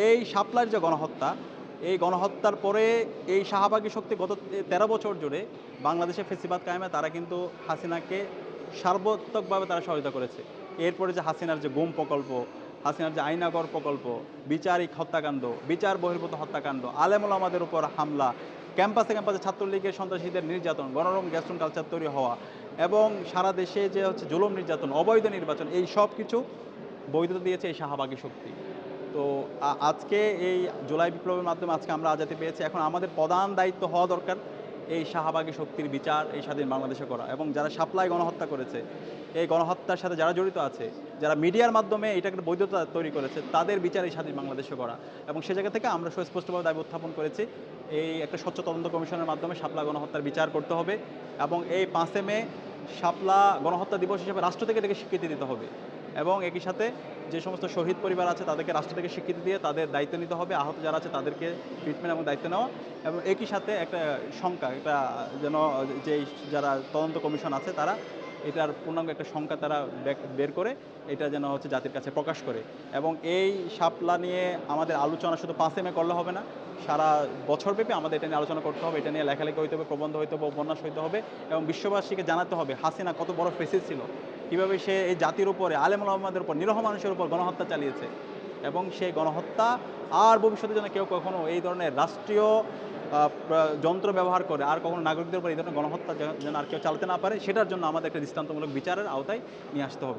এই শাপলার যে গণহত্যা, এই গণহত্যার পরে এই শাহবাগী শক্তি গত ১৩ বছর জুড়ে বাংলাদেশে ফ্যাসিবাদ কায়েমে তারা কিন্তু হাসিনাকে সর্বাত্মকভাবে তারা সহায়তা করেছে। এরপরে যে হাসিনার যে গুম প্রকল্প, হাসিনার যে আইনাগর প্রকল্প, বিচারিক হত্যাকাণ্ড, বিচার বহির্ভূত হত্যাকাণ্ড, আলেম ওলামাদের উপর হামলা, ক্যাম্পাসে ক্যাম্পাসে ছাত্রলীগের সন্ত্রাসীদের নির্যাতন, গণরম গ্যাস্ট্রন কালচার তৈরি হওয়া এবং সারা দেশে যে হচ্ছে জুলুম নির্যাতন, অবৈধ নির্বাচন, এই সব কিছু বৈধতা দিয়েছে এই শাহবাগী শক্তি। তো আজকে এই জুলাই বিপ্লবের মাধ্যমে আজকে আমরা আজাদী পেয়েছি। এখন আমাদের প্রধান দায়িত্ব হওয়া দরকার এই শাহবাগী শক্তির বিচার এই স্বাধীন বাংলাদেশে করা, এবং যারা শাপলায় গণহত্যা করেছে, এই গণহত্যার সাথে যারা জড়িত আছে, যারা মিডিয়ার মাধ্যমে এটাকে বৈধতা তৈরি করেছে, তাদের বিচার এই স্বাধীন বাংলাদেশে করা। এবং সে জায়গা থেকে আমরা সুস্পষ্টভাবে দাবি উত্থাপন করেছি এই একটা স্বচ্ছ তদন্ত কমিশনের মাধ্যমে শাপলা গণহত্যার বিচার করতে হবে এবং এই ৫ মে শাপলা গণহত্যা দিবস হিসেবে রাষ্ট্র থেকে এটাকে স্বীকৃতি দিতে হবে। এবং একই সাথে যে সমস্ত শহীদ পরিবার আছে তাদেরকে রাষ্ট্র থেকে স্বীকৃতি দিয়ে তাদের দায়িত্ব নিতে হবে, আহত যারা আছে তাদেরকে ট্রিটমেন্ট এবং দায়িত্ব নেওয়া। এবং একই সাথে একটা সংখ্যা, এটা যেন যেই যারা তদন্ত কমিশন আছে তারা এটার পূর্ণাঙ্গ একটা সংখ্যা তারা বের করে এটা যেন হচ্ছে জাতির কাছে প্রকাশ করে। এবং এই শাপলা নিয়ে আমাদের আলোচনা শুধু ৫ মে করলে হবে না, সারা বছরব্যাপী আমাদের এটা নিয়ে আলোচনা করতে হবে, এটা নিয়ে লেখালেখি হইতে হবে, প্রবন্ধ হইতে হবে, উপন্যাস হইতে হবে এবং বিশ্ববাসীকে জানাতে হবে হাসিনা কত বড় ফেসিস্ট ছিল, কীভাবে সে এই জাতির উপরে, আলেম ওলামাদের উপর, নিরীহ মানুষের উপর গণহত্যা চালিয়েছে। এবং সেই গণহত্যা আর ভবিষ্যতে যেন কেউ কখনো এই ধরনের রাষ্ট্রীয় যন্ত্র ব্যবহার করে আর কখনো নাগরিকদের উপর এই ধরনের গণহত্যা যেন আর কেউ চালাতে না পারে, সেটার জন্য আমাদের একটা দৃষ্টান্তমূলক বিচারের আওতায় নিয়ে আসতে হবে।